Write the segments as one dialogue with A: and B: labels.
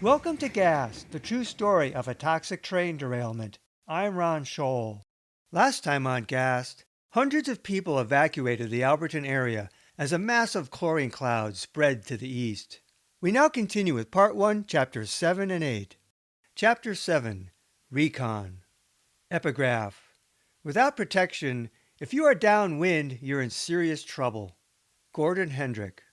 A: Welcome to Gas, the true story of a toxic train derailment. I'm Ron Scholl. Last time on Gas, hundreds of people evacuated the Alberton area as a massive chlorine cloud spread to the east. We now continue with Part 1, Chapters 7 and 8. Chapter 7, Recon. Epigraph. Without protection, if you are downwind, you're in serious trouble. Gordon Hendrick.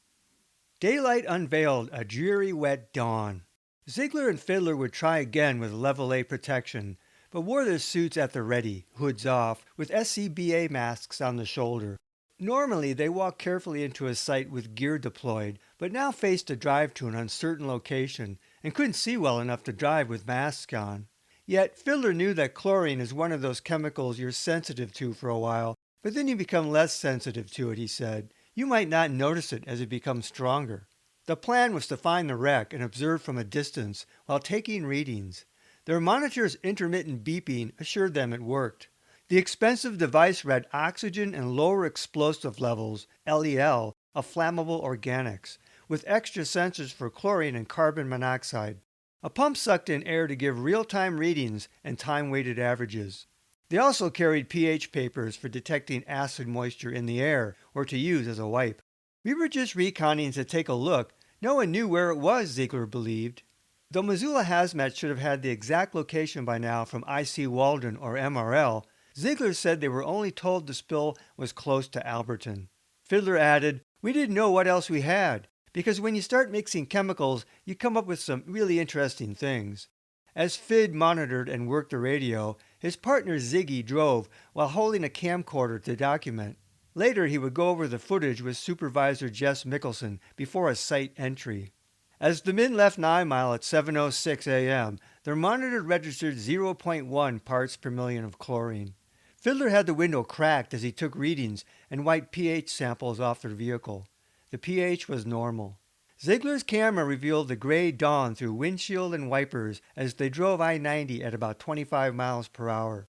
A: Daylight unveiled a dreary wet dawn. Ziegler and Fiddler would try again with level A protection, but wore their suits at the ready, hoods off, with SCBA masks on the shoulder. Normally, they walked carefully into a site with gear deployed, but now faced a drive to an uncertain location and couldn't see well enough to drive with masks on. Yet, Fiddler knew that chlorine is one of those chemicals you're sensitive to for a while, but then you become less sensitive to it, he said. You might not notice it as it becomes stronger. The plan was to find the wreck and observe from a distance while taking readings. Their monitor's intermittent beeping assured them it worked. The expensive device read oxygen and lower explosive levels, LEL, of flammable organics, with extra sensors for chlorine and carbon monoxide. A pump sucked in air to give real-time readings and time-weighted averages. They also carried pH papers for detecting acid moisture in the air or to use as a wipe. We were just reconning to take a look. No one knew where it was, Ziegler believed. Though Missoula Hazmat should have had the exact location by now from IC Walden or MRL, Ziegler said they were only told the spill was close to Alberton. Fiddler added, "We didn't know what else we had, because when you start mixing chemicals, you come up with some really interesting things." As Fid monitored and worked the radio, his partner Ziggy drove while holding a camcorder to document. Later, he would go over the footage with Supervisor Jess Mickelson before a site entry. As the men left 9 Mile at 7:06 a.m., their monitor registered 0.1 parts per million of chlorine. Fiddler had the window cracked as he took readings and wiped pH samples off their vehicle. The pH was normal. Ziegler's camera revealed the gray dawn through windshield and wipers as they drove I-90 at about 25 miles per hour.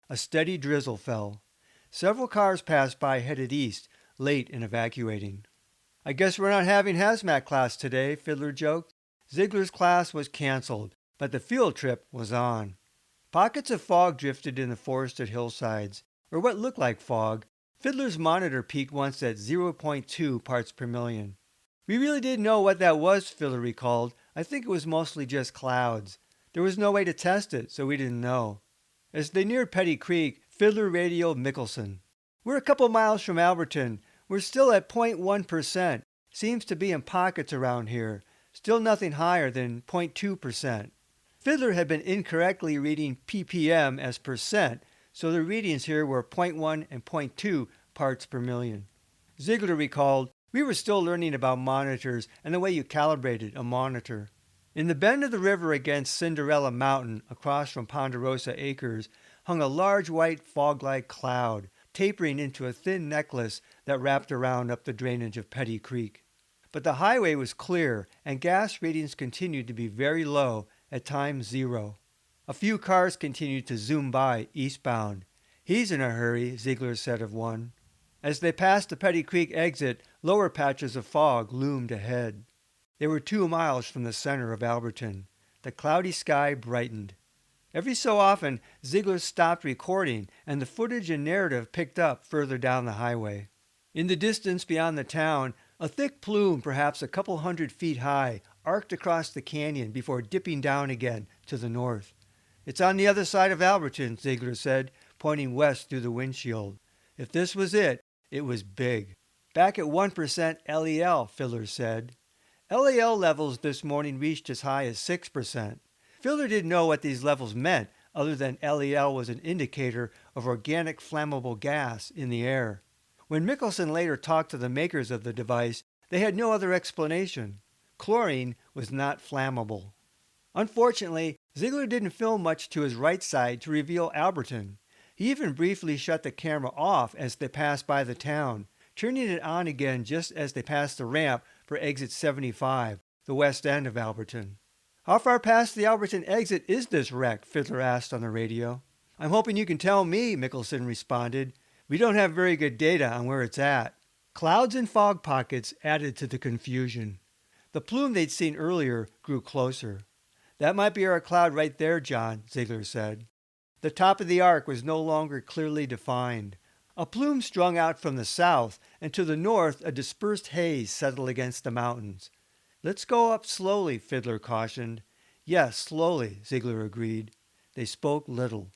A: A steady drizzle fell. Several cars passed by headed east, late in evacuating. "I guess we're not having hazmat class today," Fiddler joked. Ziegler's class was canceled, but the field trip was on. Pockets of fog drifted in the forested hillsides, or what looked like fog. Fiddler's monitor peaked once at 0.2 parts per million. "We really didn't know what that was," Fiddler recalled. "I think it was mostly just clouds. There was no way to test it, so we didn't know." As they neared Petty Creek, Fiddler radioed Mickelson. "We're a couple miles from Alberton. We're still at 0.1%. Seems to be in pockets around here. Still nothing higher than 0.2%. Fiddler had been incorrectly reading ppm as percent, so the readings here were 0.1 and 0.2 parts per million. Ziegler recalled, "We were still learning about monitors and the way you calibrated a monitor." In the bend of the river against Cinderella Mountain, across from Ponderosa Acres, hung a large white fog-like cloud, tapering into a thin necklace that wrapped around up the drainage of Petty Creek. But the highway was clear, and gas readings continued to be very low, at times 0. A few cars continued to zoom by, eastbound. "He's in a hurry," Ziegler said of one. As they passed the Petty Creek exit, lower patches of fog loomed ahead. They were 2 miles from the center of Alberton. The cloudy sky brightened. Every so often, Ziegler stopped recording, and the footage and narrative picked up further down the highway. In the distance beyond the town, a thick plume, perhaps a couple 100 feet high, arced across the canyon before dipping down again to the north. "It's on the other side of Alberton," Ziegler said, pointing west through the windshield. If this was it was big. "Back at 1% LEL, Fiddler said. LEL levels this morning reached as high as 6%. Fiddler didn't know what these levels meant, other than LEL was an indicator of organic flammable gas in the air. When Mickelson later talked to the makers of the device, they had no other explanation. Chlorine was not flammable. Unfortunately, Ziegler didn't film much to his right side to reveal Alberton. He even briefly shut the camera off as they passed by the town, turning it on again just as they passed the ramp for exit 75, the west end of Alberton. "How far past the Alberton exit is this wreck?" Fiddler asked on the radio. "I'm hoping you can tell me," Mickelson responded. "We don't have very good data on where it's at." Clouds and fog pockets added to the confusion. The plume they'd seen earlier grew closer. That might be our cloud right there, John, Ziegler said. The top of the arc was no longer clearly defined. A plume strung out from the south, and to the north a dispersed haze settled against the mountains. Let's go up slowly, Fiddler cautioned. Yes, slowly, Ziegler agreed. They spoke little.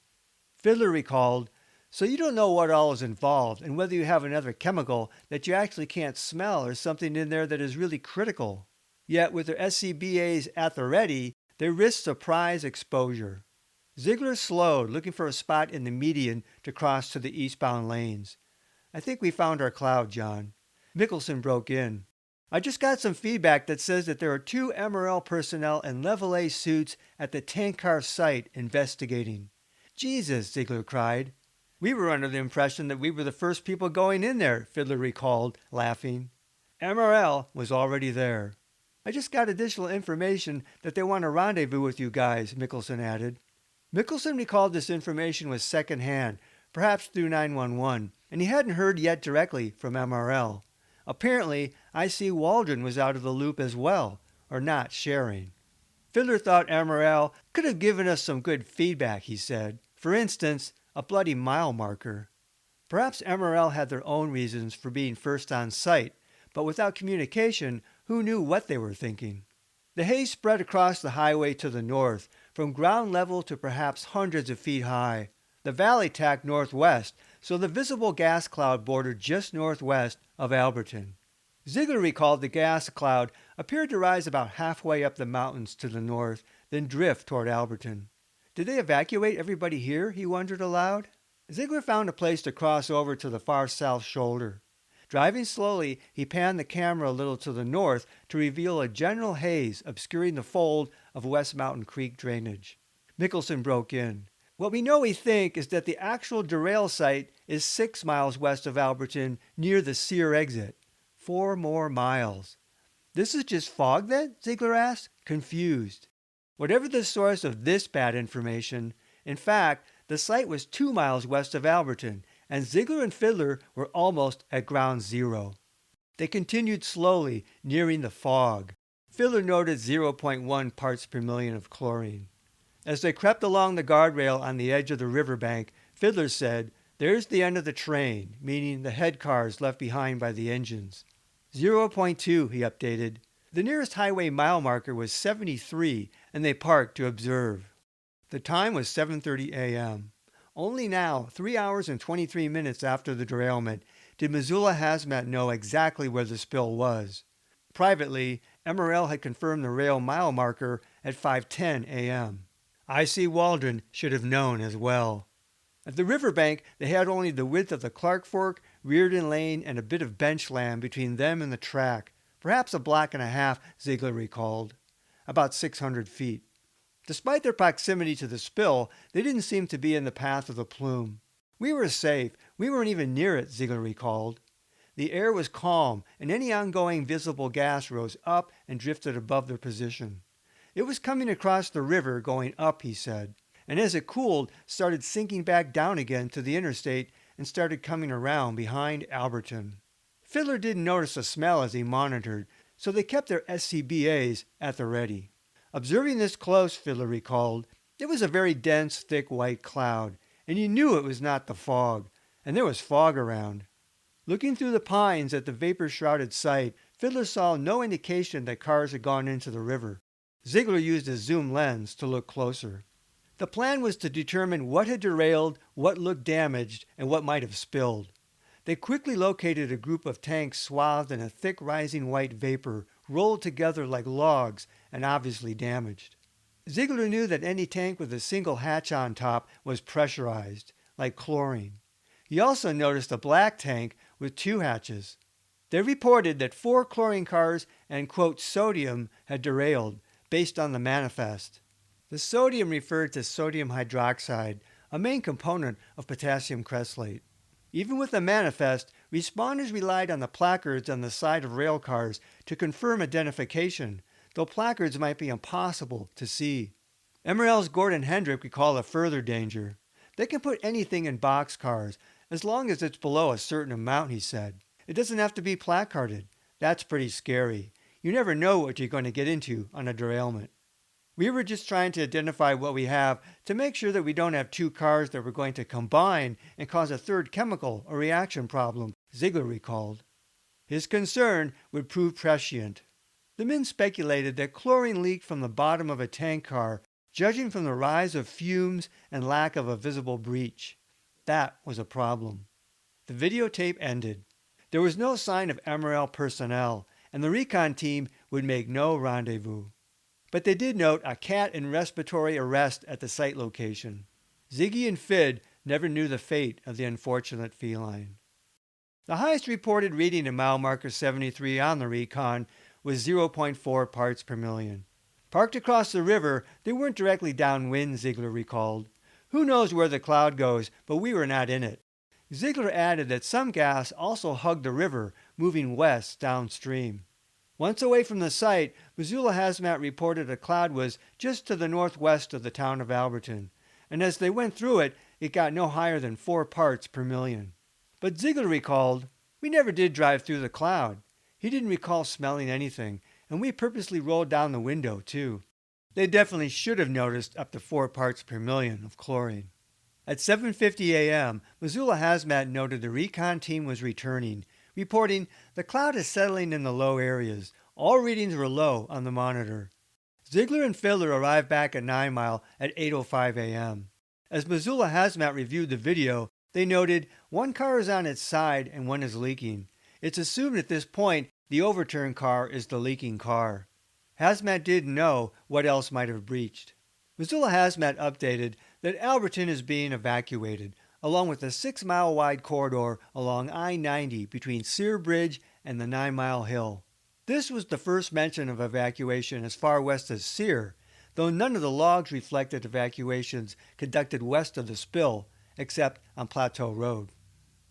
A: Fiddler recalled, so you don't know what all is involved and whether you have another chemical that you actually can't smell or something in there that is really critical. Yet with their SCBAs at the ready, they risk surprise exposure. Ziegler slowed, looking for a spot in the median to cross to the eastbound lanes. I think we found our cloud, John. Mickelson broke in. I just got some feedback that says that there are 2 MRL personnel in Level A suits at the tank car site investigating. Jesus, Ziegler cried. We were under the impression that we were the first people going in there, Fiddler recalled, laughing. MRL was already there. I just got additional information that they want to rendezvous with you guys, Mickelson added. Mickelson recalled this information was secondhand, perhaps through 911, and he hadn't heard yet directly from MRL. Apparently, I.C. Waldron was out of the loop as well, or not sharing. Fiddler thought MRL could have given us some good feedback, he said. For instance, a bloody mile marker. Perhaps MRL had their own reasons for being first on site, but without communication, who knew what they were thinking? The haze spread across the highway to the north, from ground level to perhaps hundreds of feet high. The valley tacked northwest, so the visible gas cloud bordered just northwest of Alberton. Ziegler recalled the gas cloud appeared to rise about halfway up the mountains to the north, then drift toward Alberton. Did they evacuate everybody here, he wondered aloud? Ziegler found a place to cross over to the far south shoulder. Driving slowly, he panned the camera a little to the north to reveal a general haze obscuring the fold of West Mountain Creek drainage. Mickelson broke in. What we know we think is that the actual derail site is 6 miles west of Alberton near the Sear exit. 4 more miles. This is just fog then? Ziegler asked, confused. Whatever the source of this bad information, in fact, the site was 2 miles west of Alberton, and Ziegler and Fiddler were almost at ground zero. They continued slowly, nearing the fog. Fiddler noted 0.1 parts per million of chlorine. As they crept along the guardrail on the edge of the riverbank, Fiddler said, "There's the end of the train," meaning the head cars left behind by the engines. 0.2, he updated. The nearest highway mile marker was 73, and they parked to observe. The time was 7:30 a.m. Only now, 3 hours and 23 minutes after the derailment, did Missoula Hazmat know exactly where the spill was. Privately, MRL had confirmed the rail mile marker at 5:10 a.m. I.C. Waldron should have known as well. At the riverbank, they had only the width of the Clark Fork, Reardon Lane, and a bit of bench land between them and the track. Perhaps a block and a half, Ziegler recalled. About 600 feet. Despite their proximity to the spill, they didn't seem to be in the path of the plume. We were safe. We weren't even near it, Ziegler recalled. The air was calm, and any ongoing visible gas rose up and drifted above their position. It was coming across the river, going up, he said, and as it cooled, started sinking back down again to the interstate and started coming around behind Alberton. Fiddler didn't notice a smell as he monitored, so they kept their SCBAs at the ready. Observing this close, Fiddler recalled, it was a very dense, thick white cloud, and you knew it was not the fog, and there was fog around. Looking through the pines at the vapor-shrouded site, Fiddler saw no indication that cars had gone into the river. Ziegler used a zoom lens to look closer. The plan was to determine what had derailed, what looked damaged, and what might have spilled. They quickly located a group of tanks swathed in a thick rising white vapor, rolled together like logs and obviously damaged. Ziegler knew that any tank with a single hatch on top was pressurized, like chlorine. He also noticed a black tank with 2 hatches. They reported that 4 chlorine cars and, quote, sodium had derailed, based on the manifest. The sodium referred to sodium hydroxide, a main component of potassium cresslate. Even with the manifest, responders relied on the placards on the side of rail cars to confirm identification, though placards might be impossible to see. MRL's Gordon Hendrick recalled a further danger. They can put anything in boxcars, as long as it's below a certain amount, he said. It doesn't have to be placarded. That's pretty scary. You never know what you're going to get into on a derailment. We were just trying to identify what we have to make sure that we don't have two cars that were going to combine and cause a third chemical or reaction problem, Ziegler recalled. His concern would prove prescient. The men speculated that chlorine leaked from the bottom of a tank car, judging from the rise of fumes and lack of a visible breach. That was a problem. The videotape ended. There was no sign of MRL personnel, and the Recon team would make no rendezvous. But they did note a cat in respiratory arrest at the site location. Ziggy and Fid never knew the fate of the unfortunate feline. The highest reported reading in mile marker 73 on the Recon was 0.4 parts per million. Parked across the river, they weren't directly downwind, Ziegler recalled. Who knows where the cloud goes, but we were not in it. Ziegler added that some gas also hugged the river, moving west downstream. Once away from the site, Missoula Hazmat reported a cloud was just to the northwest of the town of Alberton, and as they went through it, it got no higher than 4 parts per million. But Ziegler recalled, "We never did drive through the cloud. He didn't recall smelling anything, and we purposely rolled down the window, too." They definitely should have noticed up to 4 parts per million of chlorine. At 7:50 a.m., Missoula Hazmat noted the Recon team was returning, reporting, "The cloud is settling in the low areas. All readings were low on the monitor." Ziegler and Fiddler arrived back at 9 Mile at 8:05 a.m. As Missoula Hazmat reviewed the video, they noted one car is on its side and one is leaking. It's assumed at this point the overturned car is the leaking car. Hazmat didn't know what else might have breached. Missoula Hazmat updated that Alberton is being evacuated, along with a 6-mile-wide corridor along I-90 between Sear Bridge and the 9-mile hill. This was the first mention of evacuation as far west as Sear, though none of the logs reflected evacuations conducted west of the spill, except on Plateau Road.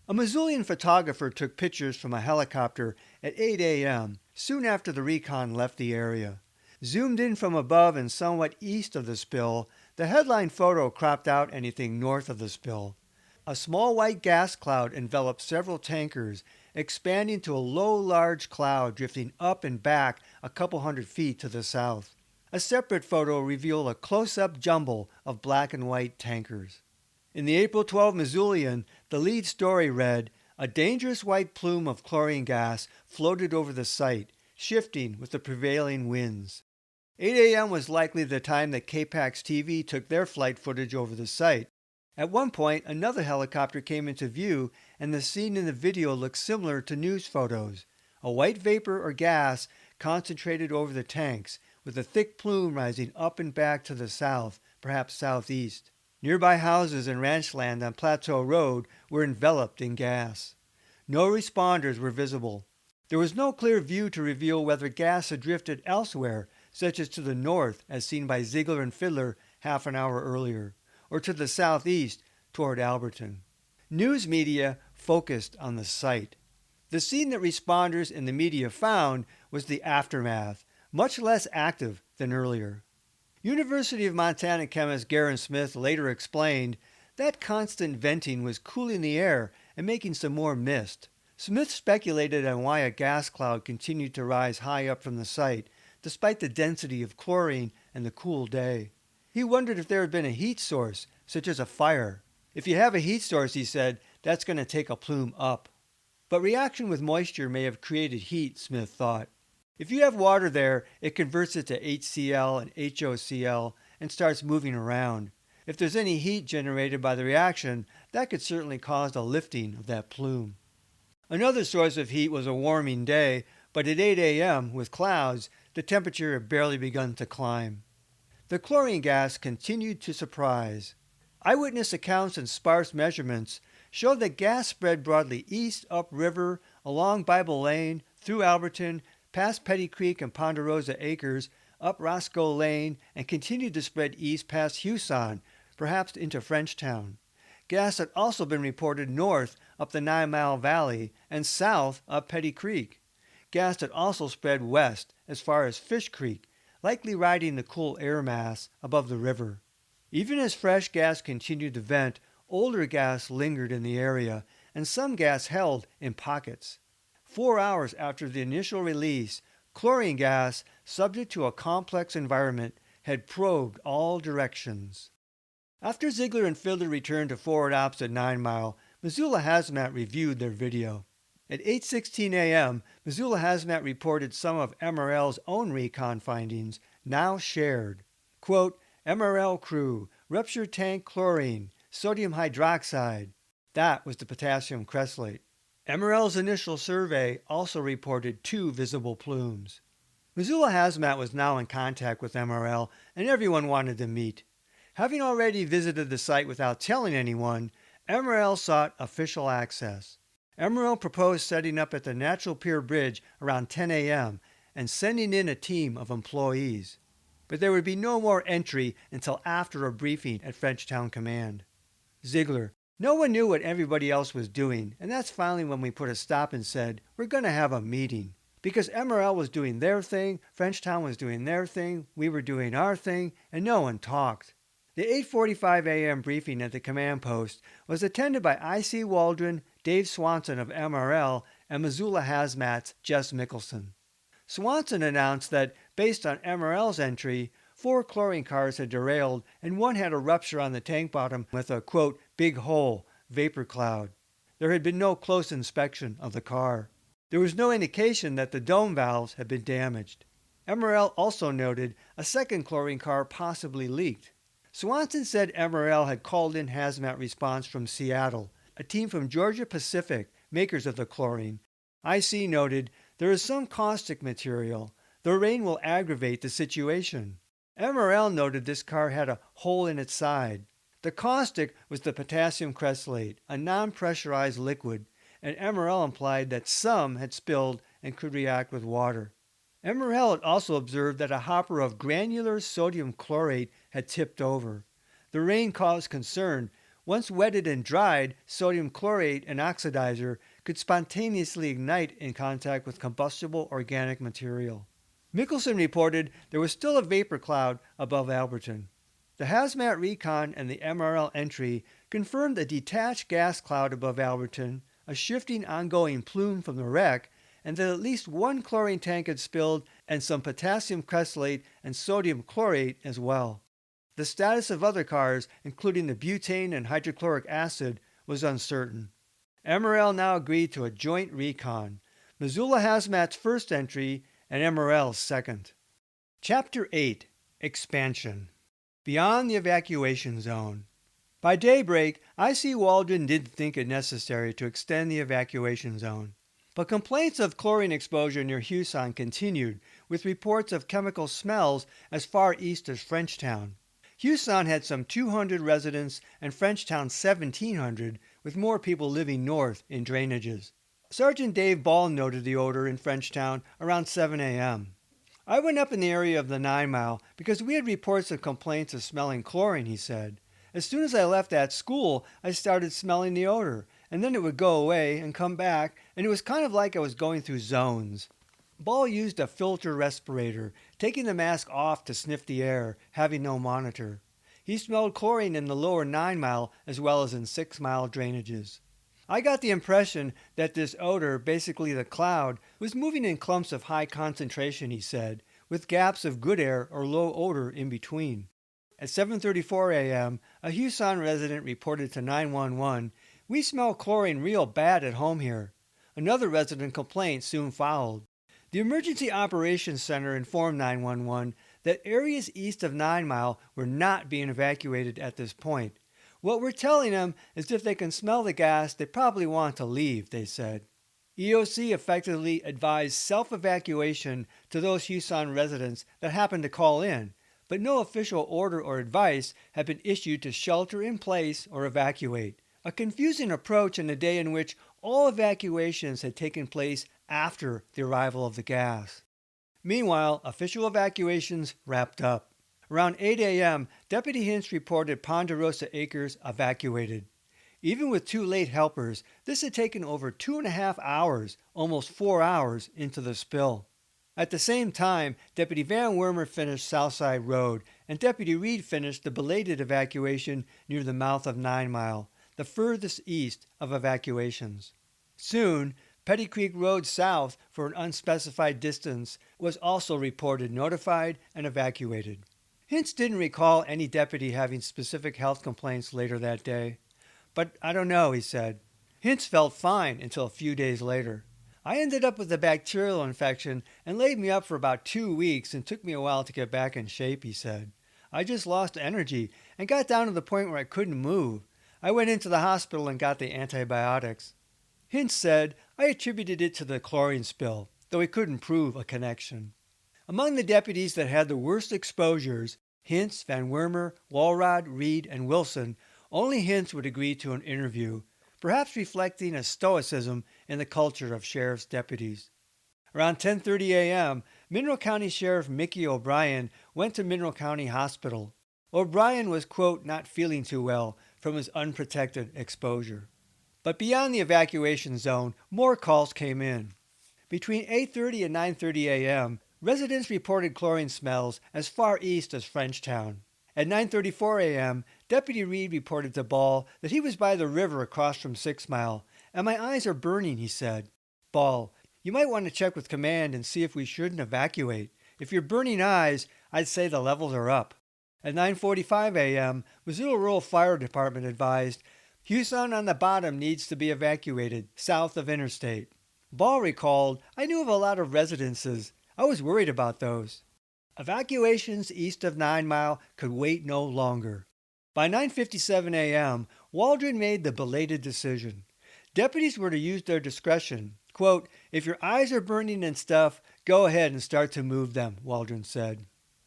A: A Missoulian photographer took pictures from a helicopter at 8 a.m., soon after the Recon left the area. Zoomed in from above and somewhat east of the spill, the headline photo cropped out anything north of the spill. A small white gas cloud enveloped several tankers, expanding to a low, large cloud drifting up and back a couple hundred feet to the south. A separate photo revealed a close-up jumble of black and white tankers. In the April 12 Missoulian, the lead story read, "A dangerous white plume of chlorine gas floated over the site, shifting with the prevailing winds." 8 a.m. was likely the time that KPAX TV took their flight footage over the site. At one point, another helicopter came into view, and the scene in the video looked similar to news photos. A white vapor or gas concentrated over the tanks, with a thick plume rising up and back to the south, perhaps southeast. Nearby houses and ranch land on Plateau Road were enveloped in gas. No responders were visible. There was no clear view to reveal whether gas had drifted elsewhere, such as to the north as seen by Ziegler and Fiddler half an hour earlier, or to the southeast toward Alberton. News media focused on the site. The scene that responders and the media found was the aftermath, much less active than earlier. University of Montana chemist Garen Smith later explained that constant venting was cooling the air and making some more mist. Smith speculated on why a gas cloud continued to rise high up from the site, despite the density of chlorine and the cool day. He wondered if there had been a heat source, such as a fire. If you have a heat source, he said, that's going to take a plume up. But reaction with moisture may have created heat, Smith thought. If you have water there, it converts it to HCl and HOCl and starts moving around. If there's any heat generated by the reaction, that could certainly cause a lifting of that plume. Another source of heat was a warming day, but at 8 a.m., with clouds, the temperature had barely begun to climb. The chlorine gas continued to surprise. Eyewitness accounts and sparse measurements showed that gas spread broadly east, upriver, along Bible Lane, through Alberton, past Petty Creek and Ponderosa Acres, up Roscoe Lane, and continued to spread east past Huson, perhaps into Frenchtown. Gas had also been reported north up the 9-Mile Valley and south up Petty Creek. Gas had also spread west as far as Fish Creek, likely riding the cool air mass above the river. Even as fresh gas continued to vent, older gas lingered in the area, and some gas held in pockets. 4 hours after the initial release, chlorine gas, subject to a complex environment, had probed all directions. After Ziegler and Fiddler returned to forward ops at 9 Mile, Missoula Hazmat reviewed their video. At 8:16 a.m., Missoula Hazmat reported some of MRL's own recon findings, now shared. Quote, MRL crew, ruptured tank chlorine, sodium hydroxide. That was the potassium cressolate. MRL's initial survey also reported 2 visible plumes. Missoula Hazmat was now in contact with MRL, and everyone wanted to meet. Having already visited the site without telling anyone, MRL sought official access. MRL proposed setting up at the Natural Pier Bridge around 10 a.m. and sending in a team of employees. But there would be no more entry until after a briefing at Frenchtown Command. Ziegler, no one knew what everybody else was doing, and that's finally when we put a stop and said, we're going to have a meeting. Because MRL was doing their thing, Frenchtown was doing their thing, we were doing our thing, and no one talked. The 8:45 a.m. briefing at the command post was attended by I.C. Waldron, Dave Swanson of MRL, and Missoula Hazmat's Jess Mickelson. Swanson announced that, based on MRL's entry, 4 chlorine cars had derailed and one had a rupture on the tank bottom with a, quote, big hole, vapor cloud. There had been no close inspection of the car. There was no indication that the dome valves had been damaged. MRL also noted a second chlorine car possibly leaked. Swanson said MRL had called in hazmat response from Seattle, a team from Georgia Pacific, makers of the chlorine. IC noted, there is some caustic material. The rain will aggravate the situation. MRL noted this car had a hole in its side. The caustic was the potassium cressolate, a non-pressurized liquid, and MRL implied that some had spilled and could react with water. MRL had also observed that a hopper of granular sodium chlorate had tipped over. The rain caused concern. Once wetted and dried, sodium chlorate, an oxidizer, could spontaneously ignite in contact with combustible organic material. Mickelson reported there was still a vapor cloud above Alberton. The Hazmat Recon and the MRL entry confirmed a detached gas cloud above Alberton, a shifting ongoing plume from the wreck, and that at least one chlorine tank had spilled and some potassium cressolate and sodium chlorate as well. The status of other cars, including the butane and hydrochloric acid, was uncertain. MRL now agreed to a joint recon, Missoula Hazmat's first entry and MRL's second. Chapter 8. Expansion. Beyond the evacuation zone. By daybreak, I.C. Waldron didn't think it necessary to extend the evacuation zone. But complaints of chlorine exposure near Huson continued, with reports of chemical smells as far east as Frenchtown. Huson had some 200 residents and Frenchtown 1,700, with more people living north in drainages. Sergeant Dave Ball noted the odor in Frenchtown around 7 a.m. I went up in the area of the 9 Mile because we had reports of complaints of smelling chlorine, he said. As soon as I left that school, I started smelling the odor, and then it would go away and come back, and it was kind of like I was going through zones. Ball used a filter respirator, taking the mask off to sniff the air, having no monitor. He smelled chlorine in the lower 9 Mile as well as in 6 Mile drainages. I got the impression that this odor, basically the cloud, was moving in clumps of high concentration, he said, with gaps of good air or low odor in between. At 7:34 a.m., a Huson resident reported to 911, "We smell chlorine real bad at home here." Another resident complaint soon followed. The Emergency Operations Center informed 911 that areas east of 9 Mile were not being evacuated at this point. "What we're telling them is if they can smell the gas, they probably want to leave," they said. EOC effectively advised self-evacuation to those Huson residents that happened to call in, but no official order or advice had been issued to shelter in place or evacuate. A confusing approach in a day in which all evacuations had taken place after the arrival of the gas. Meanwhile, official evacuations wrapped up. Around 8 a.m., Deputy Hinch reported Ponderosa Acres evacuated. Even with 2 late helpers, this had taken over 2.5 hours, almost 4 hours, into the spill. At the same time, Deputy Van Wormer finished Southside Road, and Deputy Reed finished the belated evacuation near the mouth of 9 Mile, the furthest east of evacuations. Soon, Petty Creek Road south for an unspecified distance was also reported notified and evacuated. Hintz didn't recall any deputy having specific health complaints later that day. But I don't know, he said. Hintz felt fine until a few days later. I ended up with a bacterial infection and laid me up for about 2 weeks and took me a while to get back in shape, he said. I just lost energy and got down to the point where I couldn't move. I went into the hospital and got the antibiotics. Hintz said I attributed it to the chlorine spill, though he couldn't prove a connection. Among the deputies that had the worst exposures, Hintz, Van Wormer, Walrod, Reed, and Wilson, only Hintz would agree to an interview, perhaps reflecting a stoicism in the culture of sheriff's deputies. Around 10:30 a.m., Mineral County Sheriff Mickey O'Brien went to Mineral County Hospital. O'Brien was, quote, not feeling too well from his unprotected exposure. But beyond the evacuation zone, more calls came in. Between 8:30 and 9:30 a.m., residents reported chlorine smells as far east as Frenchtown. At 9:34 a.m., Deputy Reed reported to Ball that he was by the river across from 6 Mile, and my eyes are burning, he said. Ball, you might want to check with command and see if we shouldn't evacuate. If you're burning eyes, I'd say the levels are up. At 9:45 a.m., Missoula Rural Fire Department advised, Houston on the bottom needs to be evacuated, south of Interstate. Ball recalled, I knew of a lot of residences. I was worried about those. Evacuations east of 9 Mile could wait no longer. By 9:57 a.m., Waldron made the belated decision. Deputies were to use their discretion. Quote, if your eyes are burning and stuff, go ahead and start to move them, Waldron said.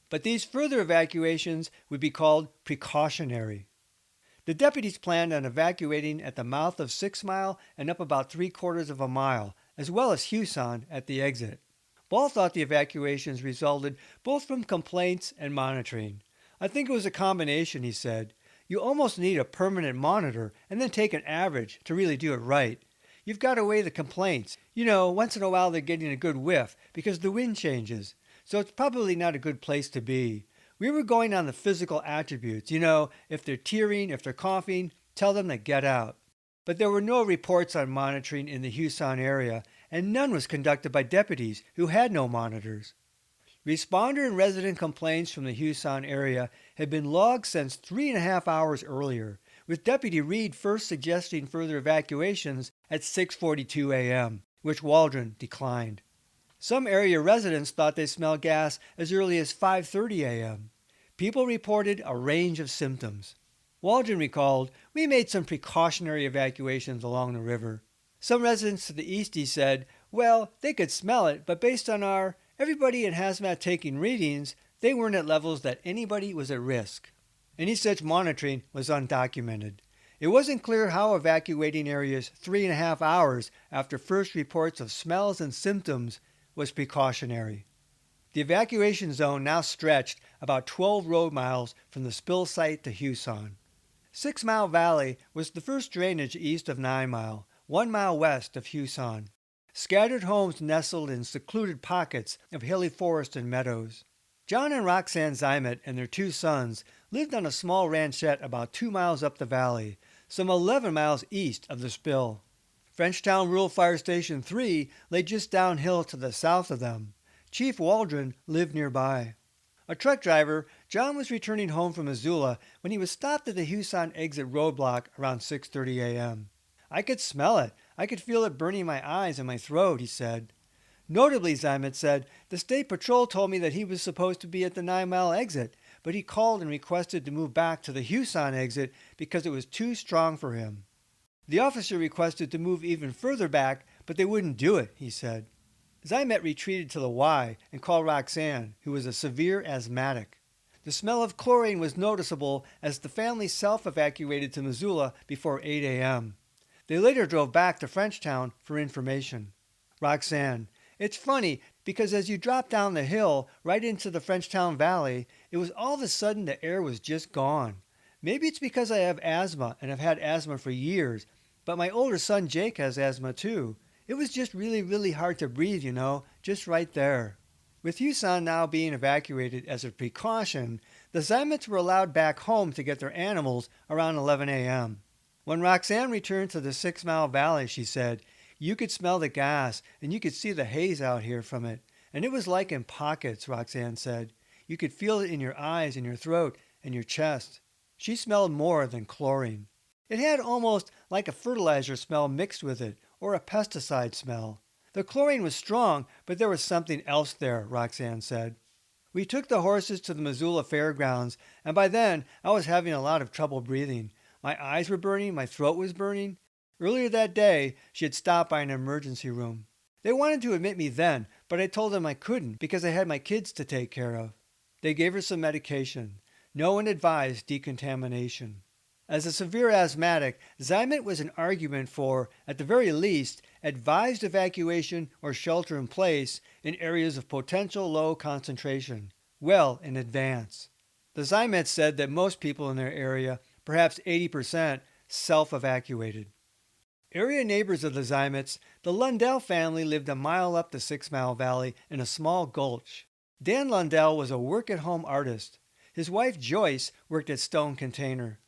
A: But these further evacuations would be called precautionary. The deputies planned on evacuating at the mouth of 6 Mile and up about 3/4 of a mile, as well as Houston at the exit. Ball thought the evacuations resulted both from complaints and monitoring. I think it was a combination, he said. You almost need a permanent monitor and then take an average to really do it right. You've got to weigh the complaints. Once in a while they're getting a good whiff because the wind changes. So it's probably not a good place to be. We were going on the physical attributes. If they're tearing, if they're coughing, tell them to get out. But there were no reports on monitoring in the Houston area, and none was conducted by deputies who had no monitors. Responder and resident complaints from the Houston area had been logged since 3.5 hours earlier, with Deputy Reed first suggesting further evacuations at 6:42 a.m., which Waldron declined. Some area residents thought they smelled gas as early as 5:30 a.m. People reported a range of symptoms. Waldron recalled, we made some precautionary evacuations along the river. Some residents to the east, he said, well, they could smell it, but based on everybody in Hazmat taking readings, they weren't at levels that anybody was at risk. Any such monitoring was undocumented. It wasn't clear how evacuating areas 3.5 hours after first reports of smells and symptoms was precautionary. The evacuation zone now stretched about 12 road miles from the spill site to Houston. 6 Mile Valley was the first drainage east of 9 Mile, 1 mile west of Houston. Scattered homes nestled in secluded pockets of hilly forest and meadows. John and Roxanne Zimet and their 2 sons lived on a small ranchette about 2 miles up the valley, some 11 miles east of the spill. Frenchtown Rural Fire Station 3 lay just downhill to the south of them. Chief Waldron lived nearby. A truck driver, John was returning home from Missoula when he was stopped at the Houston exit roadblock around 6:30 a.m. I could smell it. I could feel it burning my eyes and my throat, he said. Notably, Zimet said, the state patrol told me that he was supposed to be at the 9 Mile exit, but he called and requested to move back to the Houston exit because it was too strong for him. The officer requested to move even further back, but they wouldn't do it, he said. Zimet retreated to the Y and called Roxanne, who was a severe asthmatic. The smell of chlorine was noticeable as the family self-evacuated to Missoula before 8 a.m. They later drove back to Frenchtown for information. Roxanne, it's funny because as you drop down the hill right into the Frenchtown Valley, it was all of a sudden the air was just gone. Maybe it's because I have asthma and have had asthma for years, but my older son Jake has asthma too. It was just really, really hard to breathe, just right there. With Houston now being evacuated as a precaution, the Zimets were allowed back home to get their animals around 11 a.m. When Roxanne returned to the 6 Mile Valley, she said, you could smell the gas and you could see the haze out here from it. And it was like in pockets, Roxanne said. You could feel it in your eyes and your throat and your chest. She smelled more than chlorine. It had almost like a fertilizer smell mixed with it, or a pesticide smell. The chlorine was strong, but there was something else there, Roxanne said. We took the horses to the Missoula fairgrounds, and by then I was having a lot of trouble breathing. My eyes were burning, my throat was burning. Earlier that day, she had stopped by an emergency room. They wanted to admit me then, but I told them I couldn't because I had my kids to take care of. They gave her some medication. No one advised decontamination. As a severe asthmatic, Zymet was an argument for, at the very least, advised evacuation or shelter in place in areas of potential low concentration, well in advance. The Zymet said that most people in their area, perhaps 80%, self-evacuated. Area neighbors of the Zymets, the Lundell family lived a mile up the 6 Mile Valley in a small gulch. Dan Lundell was a work-at-home artist. His wife Joyce worked at Stone Container.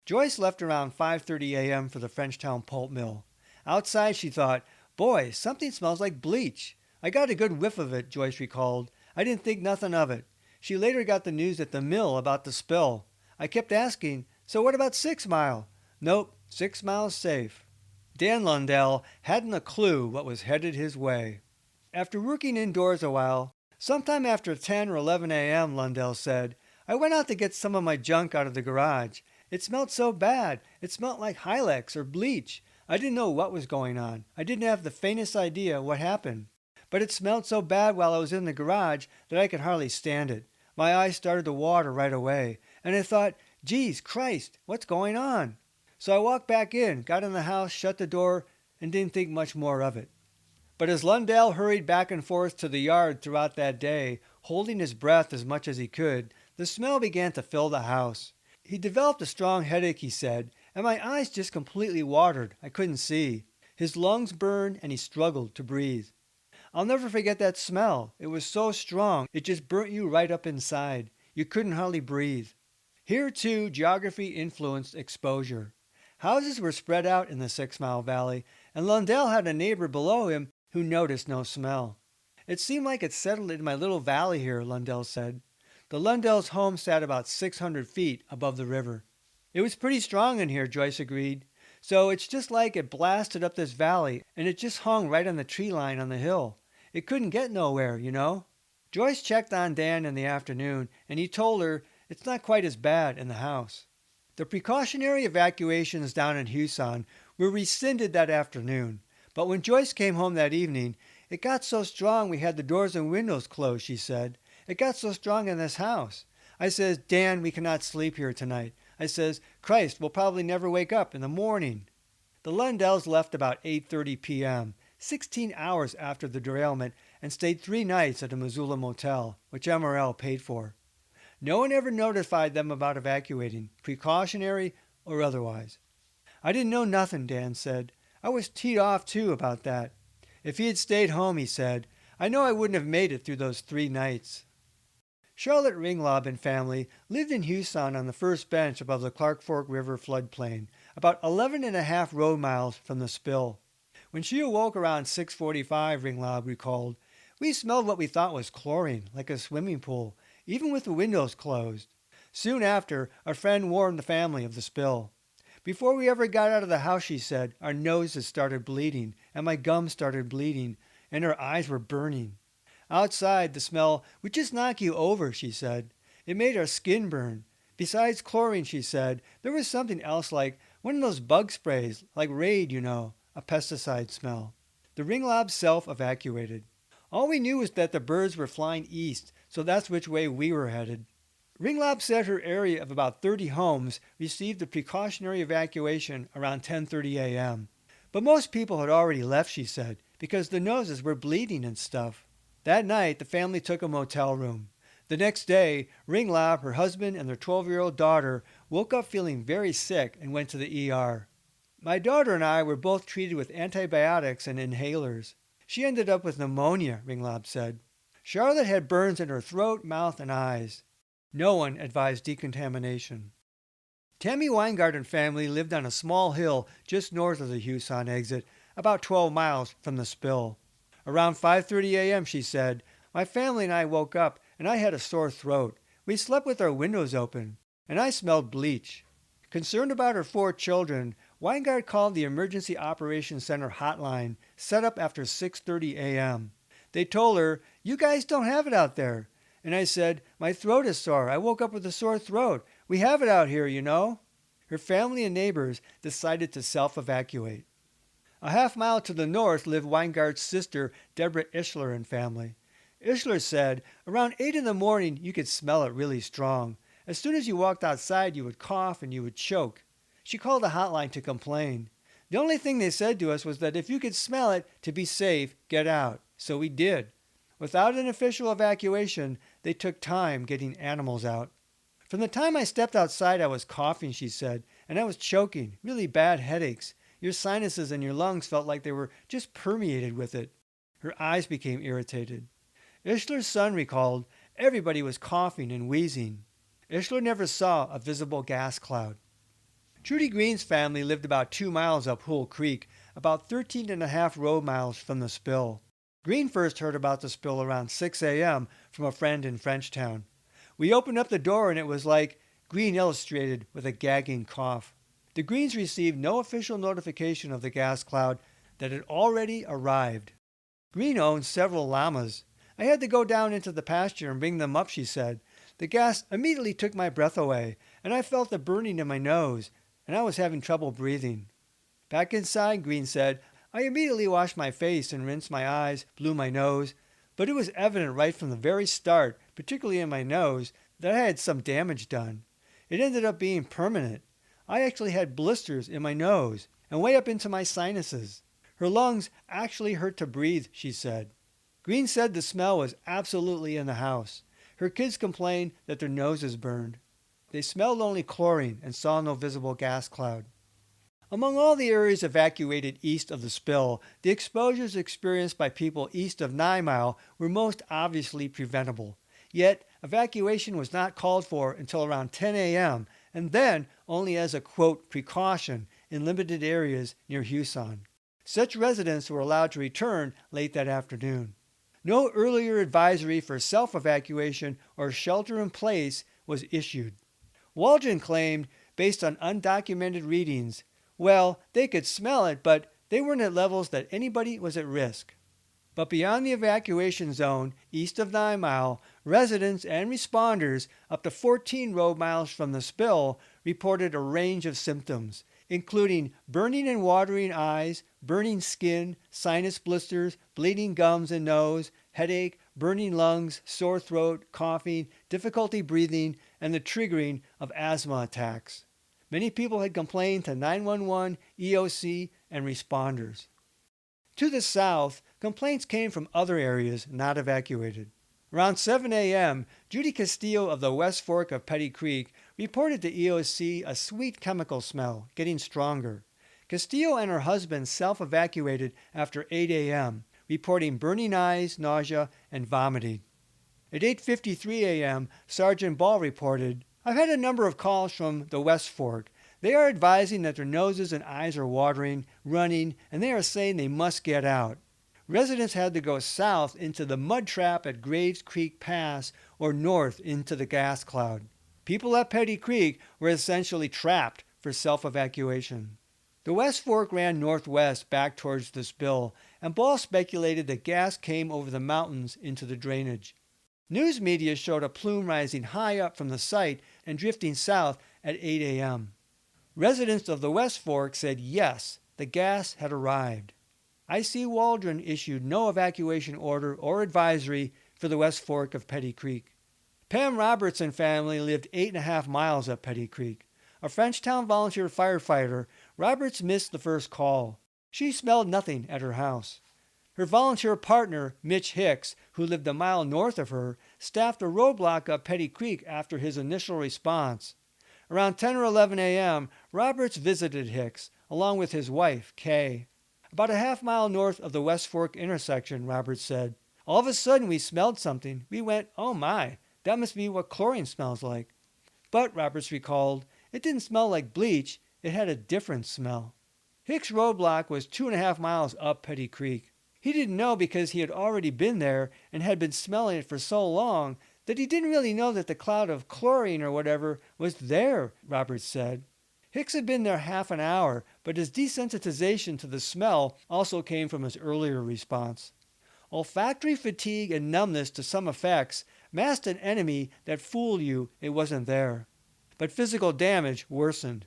A: Joyce left around 5:30 a.m. for the Frenchtown pulp mill. Outside, she thought, "Boy, something smells like bleach." "I got a good whiff of it," Joyce recalled. "I didn't think nothing of it." She later got the news at the mill about the spill. "I kept asking, so what about 6 Mile?" "Nope, 6 Mile's safe." Dan Lundell hadn't a clue what was headed his way. After working indoors a while, sometime after 10 or 11 a.m., Lundell said, "I went out to get some of my junk out of the garage. It smelled so bad. It smelled like Hylex or bleach. I didn't know what was going on. I didn't have the faintest idea what happened. But it smelled so bad while I was in the garage that I could hardly stand it. My eyes started to water right away. And I thought, geez, Christ, what's going on? So I walked back in, got in the house, shut the door, and didn't think much more of it." But as Lundell hurried back and forth to the yard throughout that day, holding his breath as much as he could, the smell began to fill the house. He developed a strong headache, he said, and my eyes just completely watered. I couldn't see. His lungs burned and he struggled to breathe. I'll never forget that smell. It was so strong, it just burnt you right up inside. You couldn't hardly breathe. Here, too, geography influenced exposure. Houses were spread out in the 6 Mile Valley, and Lundell had a neighbor below him who noticed no smell. "It seemed like it settled in my little valley here," Lundell said. The Lundell's home sat about 600 feet above the river. "It was pretty strong in here," Joyce agreed. "So it's just like it blasted up this valley, and it just hung right on the tree line on the hill. It couldn't get nowhere, you know." Joyce checked on Dan in the afternoon, and he told her it's not quite as bad in the house. The precautionary evacuations down in Huson were rescinded that afternoon, but when Joyce came home that evening, "It got so strong we had the doors and windows closed," she said. "It got so strong in this house. I says, 'Dan, we cannot sleep here tonight.' I says, 'Christ, we'll probably never wake up in the morning.'" The Lundells left about 8:30 p.m., 16 hours after the derailment, and stayed 3 nights at a Missoula motel, which MRL paid for. No one ever notified them about evacuating, precautionary or otherwise. "I didn't know nothing," Dan said. "I was teed off, too, about that. If he had stayed home," he said, "I know I wouldn't have made it through those 3 nights." Charlotte Ringlob and family lived in Huson on the first bench above the Clark Fork River floodplain, about 11.5 road miles from the spill. When she awoke around 6:45, Ringlob recalled, "We smelled what we thought was chlorine, like a swimming pool, even with the windows closed." Soon after, a friend warned the family of the spill. "Before we ever got out of the house," she said, "our noses started bleeding, and my gums started bleeding, and our eyes were burning. Outside, the smell would just knock you over," she said. "It made our skin burn. Besides chlorine," she said, "there was something else, like one of those bug sprays, like Raid, you know, a pesticide smell." The Ringlobs self-evacuated. "All we knew was that the birds were flying east, so that's which way we were headed." Ringlob said her area of about 30 homes received a precautionary evacuation around 10:30 a.m. But most people had already left, she said, because the noses were bleeding and stuff. That night, the family took a motel room. The next day, Ringlob, her husband, and their 12-year-old daughter woke up feeling very sick and went to the ER. "My daughter and I were both treated with antibiotics and inhalers. She ended up with pneumonia," Ringlob said. Charlotte had burns in her throat, mouth, and eyes. No one advised decontamination. Tammy Weingarten family lived on a small hill just north of the Huson exit, about 12 miles from the spill. Around 5:30 a.m., she said, "My family and I woke up, and I had a sore throat. We slept with our windows open, and I smelled bleach. Concerned about her 4 children, Weingart called the Emergency Operations Center hotline set up after 6:30 a.m. They told her, "You guys don't have it out there." And I said, "My throat is sore. I woke up with a sore throat. We have it out here, you know." Her family and neighbors decided to self-evacuate. A half-mile to the north lived Weingart's sister, Deborah Ishler, and family. Ishler said, around 8 in the morning you could smell it really strong. As soon as you walked outside, you would cough and you would choke. She called the hotline to complain. The only thing they said to us was that if you could smell it, to be safe, get out. So we did. Without an official evacuation, they took time getting animals out. From the time I stepped outside, I was coughing, she said, and I was choking, really bad headaches. Your sinuses and your lungs felt like they were just permeated with it. Her eyes became irritated. Ishler's son recalled, everybody was coughing and wheezing. Ishler never saw a visible gas cloud. Trudy Green's family lived about 2 miles up Hoole Creek, about 13 and a half road miles from the spill. Green first heard about the spill around 6 a.m. from a friend in Frenchtown. We opened up the door and it was like, Green illustrated with a gagging cough. The Greens received no official notification of the gas cloud that had already arrived. Green owned several llamas. I had to go down into the pasture and bring them up, she said. The gas immediately took my breath away, and I felt the burning in my nose, and I was having trouble breathing. Back inside, Green said, I immediately washed my face and rinsed my eyes, blew my nose, but it was evident right from the very start, particularly in my nose, that I had some damage done. It ended up being permanent. I actually had blisters in my nose and way up into my sinuses. Her lungs actually hurt to breathe, she said. Green said the smell was absolutely in the house. Her kids complained that their noses burned. They smelled only chlorine and saw no visible gas cloud. Among all the areas evacuated east of the spill, the exposures experienced by people east of 9 Mile were most obviously preventable. Yet, evacuation was not called for until around 10 a.m., and then only as a, quote, precaution in limited areas near Huson. Such residents were allowed to return late that afternoon. No earlier advisory for self-evacuation or shelter in place was issued. Waldron claimed, based on undocumented readings, well, they could smell it, but they weren't at levels that anybody was at risk. But beyond the evacuation zone, east of 9 Mile, residents and responders up to 14 road miles from the spill reported a range of symptoms, including burning and watering eyes, burning skin, sinus blisters, bleeding gums and nose, headache, burning lungs, sore throat, coughing, difficulty breathing, and the triggering of asthma attacks. Many people had complained to 911, EOC, and responders. To the south, complaints came from other areas not evacuated. Around 7 a.m., Judy Castillo of the West Fork of Petty Creek reported to EOC a sweet chemical smell, getting stronger. Castillo and her husband self-evacuated after 8 a.m., reporting burning eyes, nausea, and vomiting. At 8:53 a.m., Sergeant Ball reported, I've had a number of calls from the West Fork. They are advising that their noses and eyes are watering, running, and they are saying they must get out. Residents had to go south into the mud trap at Graves Creek Pass or north into the gas cloud. People at Petty Creek were essentially trapped for self-evacuation. The West Fork ran northwest back towards the spill, and Ball speculated that gas came over the mountains into the drainage. News media showed a plume rising high up from the site and drifting south at 8 a.m. Residents of the West Fork said yes, the gas had arrived. I.C. Waldron issued no evacuation order or advisory for the West Fork of Petty Creek. Pam Robertson family lived 8.5 miles up Petty Creek. A Frenchtown volunteer firefighter, Roberts missed the first call. She smelled nothing at her house. Her volunteer partner, Mitch Hicks, who lived a mile north of her, staffed a roadblock up Petty Creek after his initial response. Around 10 or 11 a.m., Roberts visited Hicks, along with his wife, Kay. About a half-mile north of the West Fork intersection, Roberts said, all of a sudden we smelled something. We went, oh my, that must be what chlorine smells like. But, Roberts recalled, it didn't smell like bleach, it had a different smell. Hicks' roadblock was 2.5 miles up Petty Creek. He didn't know because he had already been there and had been smelling it for so long that he didn't really know that the cloud of chlorine or whatever was there, Roberts said. Hicks had been there half an hour, but his desensitization to the smell also came from his earlier response. Olfactory fatigue and numbness to some effects masked an enemy that fooled you it wasn't there. But physical damage worsened.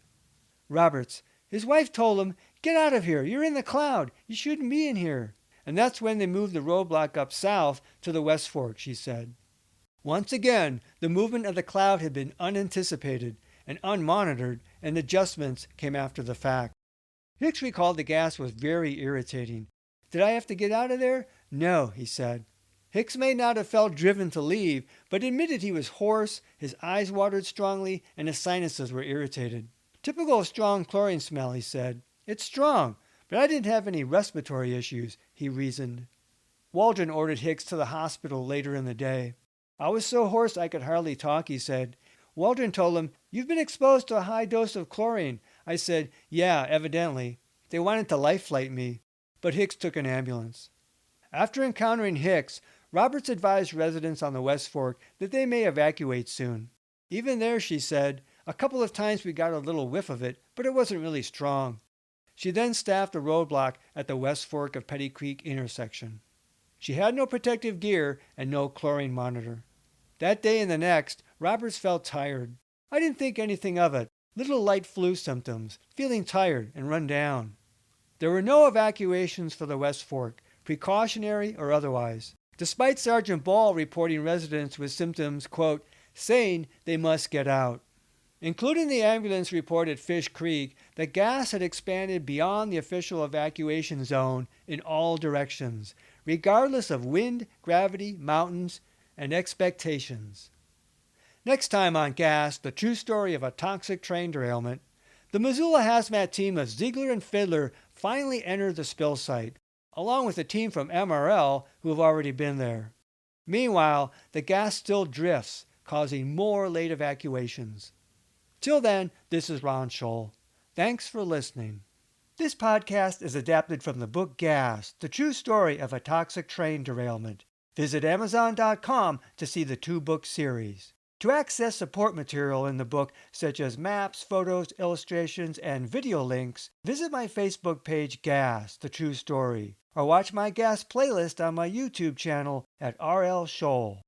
A: Roberts, his wife told him, "Get out of here, you're in the cloud, you shouldn't be in here." And that's when they moved the roadblock up south to the West Fork, she said. Once again, the movement of the cloud had been unanticipated and unmonitored, and adjustments came after the fact. Hicks recalled the gas was very irritating. "Did I have to get out of there?" "No," he said. Hicks may not have felt driven to leave, but admitted he was hoarse, his eyes watered strongly, and his sinuses were irritated. "Typical of strong chlorine smell," he said. "It's strong, but I didn't have any respiratory issues," he reasoned. Waldron ordered Hicks to the hospital later in the day. "I was so hoarse I could hardly talk," he said. Waldron told him, "You've been exposed to a high dose of chlorine." I said, "Yeah, evidently. They wanted to life flight me." But Hicks took an ambulance. After encountering Hicks, Roberts advised residents on the West Fork that they may evacuate soon. "Even there," she said, "a couple of times we got a little whiff of it, but it wasn't really strong." She then staffed a roadblock at the West Fork of Petty Creek intersection. She had no protective gear and no chlorine monitor. That day and the next, Roberts felt tired. "I didn't think anything of it. Little light flu symptoms, feeling tired and run down." There were no evacuations for the West Fork, precautionary or otherwise, despite Sergeant Ball reporting residents with symptoms, quote, saying they must get out. Including the ambulance report at Fish Creek, the gas had expanded beyond the official evacuation zone in all directions, regardless of wind, gravity, mountains, and expectations. Next time on Gas, the true story of a toxic train derailment, the Missoula Hazmat team of Ziegler and Fiddler finally entered the spill site, along with a team from MRL who have already been there. Meanwhile, the gas still drifts, causing more late evacuations. Till then, this is Ron Scholl. Thanks for listening. This podcast is adapted from the book Gas, the true story of a toxic train derailment. Visit Amazon.com to see the 2-book series. To access support material in the book, such as maps, photos, illustrations, and video links, visit my Facebook page Gas, the true story, or watch my Gas playlist on my YouTube channel at RL Scholl.